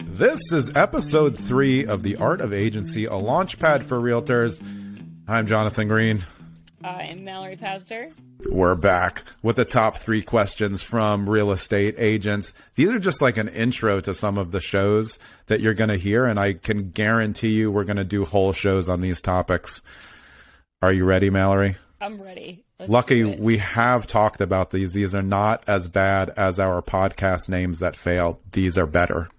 This is episode 3 of The Art of Agency, a launchpad for realtors. I'm Jonathan Green. I'm Mallory Pastor. We're back with the top 3 questions from real estate agents. These are just like an intro to some of the shows that you're going to hear, and I can guarantee you we're going to do whole shows on these topics. Are you ready, Mallory? I'm ready. Lucky we have talked about these. These are not as bad as our podcast names that failed. These are better.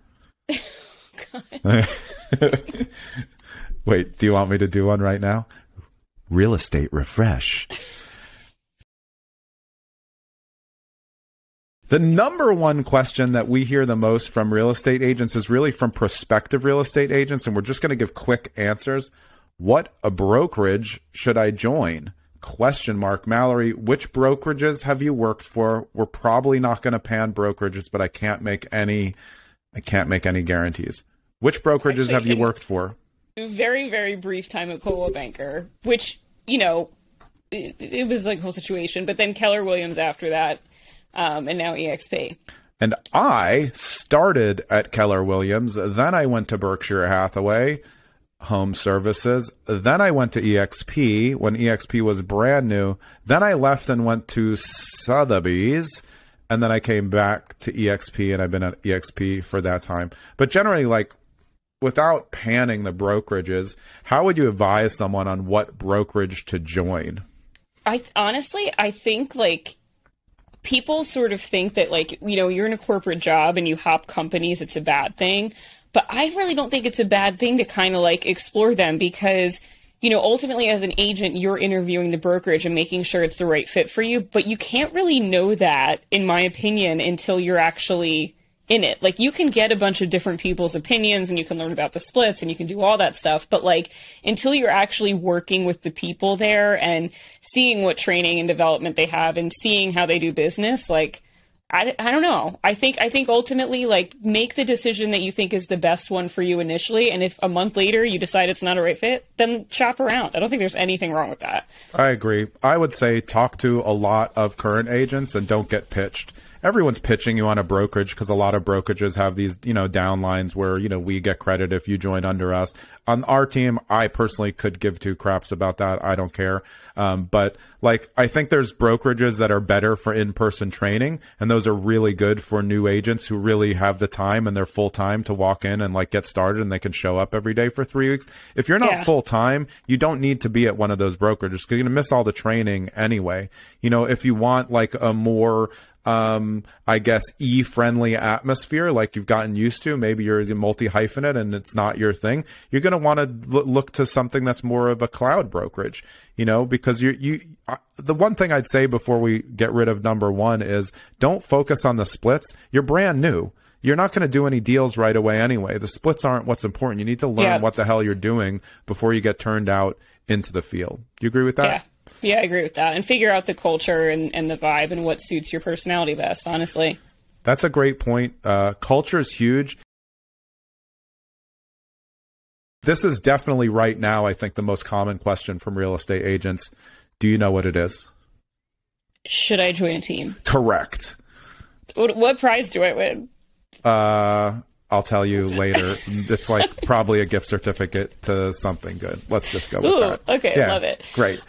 Wait, do you want me to do one right now? Real estate refresh. The number one question that we hear the most from real estate agents is really from prospective real estate agents, and we're just going to give quick answers. What a brokerage should I join? Question mark. Mallory, which brokerages have you worked for? We're probably not going to pan brokerages, but I can't make any guarantees. Which brokerages have you worked for? Very, very brief time at Coldwell Banker, which, you know, it was like a whole situation, but then Keller Williams after that, and now EXP. And I started at Keller Williams, then I went to Berkshire Hathaway Home Services, then I went to EXP when EXP was brand new, then I left and went to Sotheby's, and then I came back to EXP, and I've been at EXP for that time. But generally, like, without panning the brokerages, how would you advise someone on what brokerage to join? I think, like, people sort of think that, like, you know, you're in a corporate job and you hop companies, it's a bad thing. But I really don't think it's a bad thing to kind of, like, explore them because, you know, ultimately as an agent, you're interviewing the brokerage and making sure it's the right fit for you. But you can't really know that, in my opinion, until you're actually in it. Like, you can get a bunch of different people's opinions and you can learn about the splits and you can do all that stuff. But, like, until you're actually working with the people there and seeing what training and development they have and seeing how they do business, like, I don't know. I think ultimately, like, make the decision that you think is the best one for you initially. And if a month later you decide it's not a right fit, then shop around. I don't think there's anything wrong with that. I agree. I would say talk to a lot of current agents and don't get pitched. Everyone's pitching you on a brokerage because a lot of brokerages have these, you know, downlines where, you know, we get credit if you join under us. On our team, I personally could give two craps about that. I don't care. But, like, I think there's brokerages that are better for in-person training, and those are really good for new agents who really have the time and they're full-time to walk in and, like, get started and they can show up every day for 3 weeks. If you're not full-time, you don't need to be at one of those brokerages because you're going to miss all the training anyway. You know, if you want, like, a more I guess, E-friendly atmosphere like you've gotten used to. Maybe you're multi-hyphenate and it's not your thing. You're going to want to look to something that's more of a cloud brokerage, you know, because the one thing I'd say before we get rid of number one is don't focus on the splits. You're brand new. You're not going to do any deals right away anyway. The splits aren't what's important. You need to learn what the hell you're doing before you get turned out into the field. Do you agree with that? Yeah, I agree with that. And figure out the culture and the vibe and what suits your personality best, honestly. That's a great point. Culture is huge. This is definitely right now, I think, the most common question from real estate agents. Do you know what it is? Should I join a team? Correct. What prize do I win? I'll tell you later. It's like probably a gift certificate to something good. Let's just go with that. Okay, love it. Great.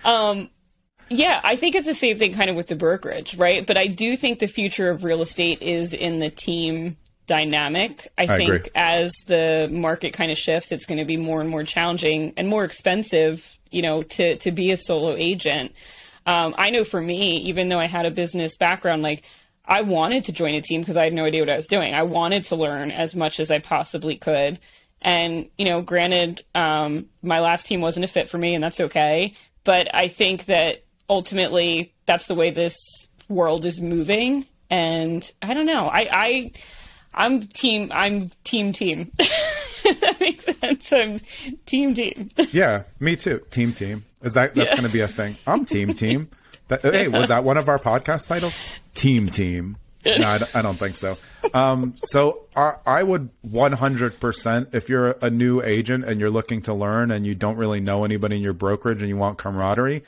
Yeah, I think it's the same thing kind of with the brokerage, right? But I do think the future of real estate is in the team dynamic. I think agree. As the market kind of shifts, it's going to be more and more challenging and more expensive, you know, to be a solo agent. I know for me, even though I had a business background, like, I wanted to join a team because I had no idea what I was doing. I wanted to learn as much as I possibly could. And, you know, granted, my last team wasn't a fit for me, and that's okay. But I think that ultimately that's the way this world is moving. And I don't know. I'm team. If that makes sense. I'm team. Yeah, me too. Team. That's going to be a thing. I'm team. Hey, was that one of our podcast titles? Team. No, I don't think so. So I would 100%, if you're a new agent and you're looking to learn and you don't really know anybody in your brokerage and you want camaraderie,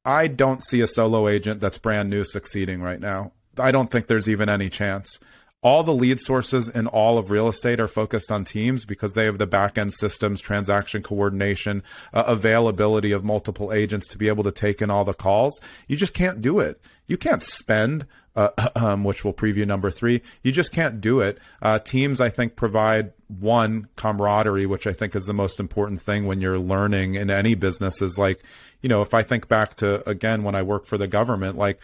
I don't see a solo agent that's brand new succeeding right now. I don't think there's even any chance. All the lead sources in all of real estate are focused on teams because they have the back-end systems, transaction coordination, availability of multiple agents to be able to take in all the calls. You just can't do it. You can't spend, which will preview number 3. You just can't do it. Teams, I think, provide one, camaraderie, which I think is the most important thing when you're learning in any business. Is like, if I think back to, again, when I worked for the government, like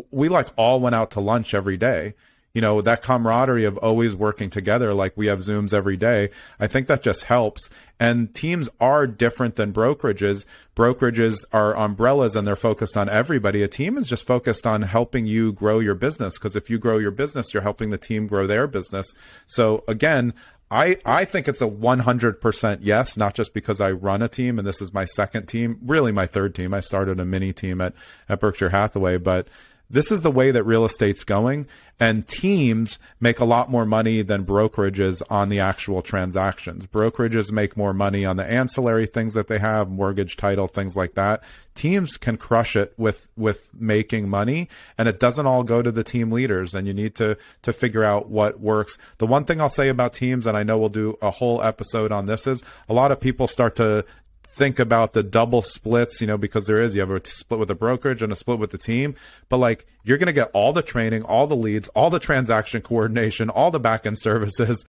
we like all went out to lunch every day. That camaraderie of always working together, like we have Zooms every day, I think that just helps. And teams are different than brokerages. Brokerages are umbrellas and they're focused on everybody. A team is just focused on helping you grow your business, because if you grow your business, you're helping the team grow their business. So again, I think it's a 100% yes, not just because I run a team and this is my second team, really my third team. I started a mini team at Berkshire Hathaway, but this is the way that real estate's going, and teams make a lot more money than brokerages on the actual transactions. Brokerages make more money on the ancillary things that they have, mortgage, title, things like that. Teams can crush it with making money, and it doesn't all go to the team leaders, and you need to figure out what works. The one thing I'll say about teams, and I know we'll do a whole episode on this, is a lot of people start to think about the double splits, because you have a split with the brokerage and a split with the team, but like you're going to get all the training, all the leads, all the transaction coordination, all the back-end services.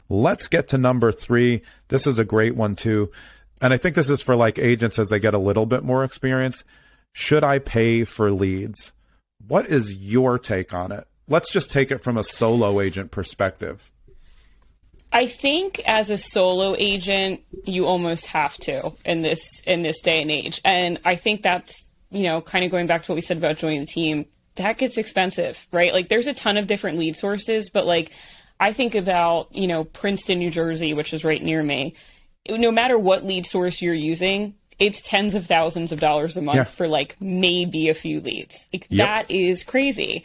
Let's get to number 3. This is a great one too. And I think this is for like agents as they get a little bit more experience. Should I pay for leads? What is your take on it? Let's just take it from a solo agent perspective. I think as a solo agent, you almost have to in this day and age. And I think that's, kind of going back to what we said about joining the team, that gets expensive, right? Like there's a ton of different lead sources, but like I think about, Princeton, New Jersey, which is right near me. No matter what lead source you're using, it's tens of thousands of dollars a month for like maybe a few leads. Like that is crazy.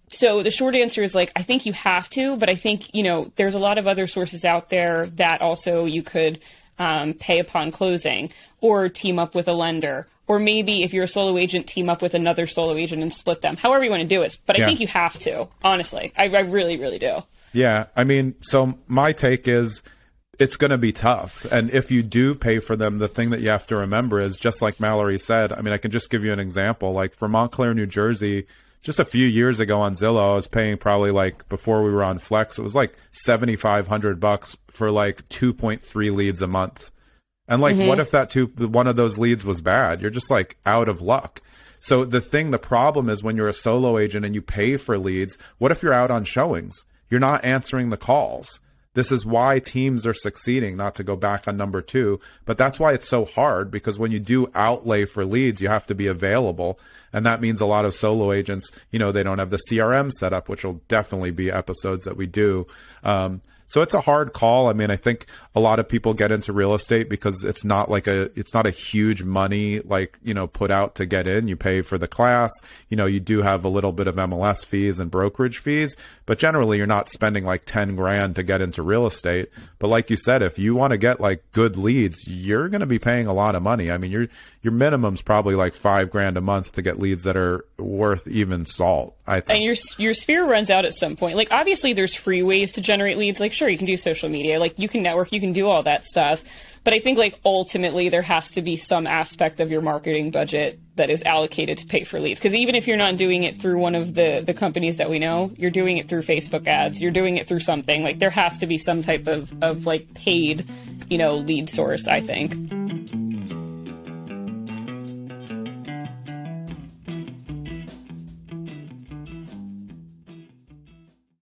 So the short answer is like, I think you have to, but I think, there's a lot of other sources out there that also you could pay upon closing, or team up with a lender, or maybe if you're a solo agent, team up with another solo agent and split them, however you want to do it. But I think you have to, honestly. I really, really do. Yeah. I mean, so my take is it's going to be tough. And if you do pay for them, the thing that you have to remember is, just like Mallory said, I mean, I can just give you an example. Like for Montclair, New Jersey, just a few years ago on Zillow, I was paying probably like, before we were on Flex, it was like $7,500 for like 2.3 leads a month. And like, what if one of those leads was bad? You're just like out of luck. So the problem is when you're a solo agent and you pay for leads, what if you're out on showings? You're not answering the calls. This is why teams are succeeding, not to go back on number 2, but that's why it's so hard, because when you do outlay for leads, you have to be available. And that means a lot of solo agents, they don't have the CRM set up, which will definitely be episodes that we do. So it's a hard call. I mean, I think a lot of people get into real estate because it's not a huge money, put out to get in. You pay for the class, you do have a little bit of MLS fees and brokerage fees, but generally you're not spending like 10 grand to get into real estate. But like you said, if you want to get like good leads, you're going to be paying a lot of money. I mean, your minimum's probably like 5 grand a month to get leads that are worth even salt, I think. And your sphere runs out at some point. Like obviously there's free ways to generate leads. Like sure, you can do social media, like you can network, you can do all that stuff. But I think like ultimately there has to be some aspect of your marketing budget that is allocated to pay for leads. Because even if you're not doing it through one of the companies that we know, you're doing it through Facebook ads, you're doing it through something. Like there has to be some type of like paid, lead source, I think.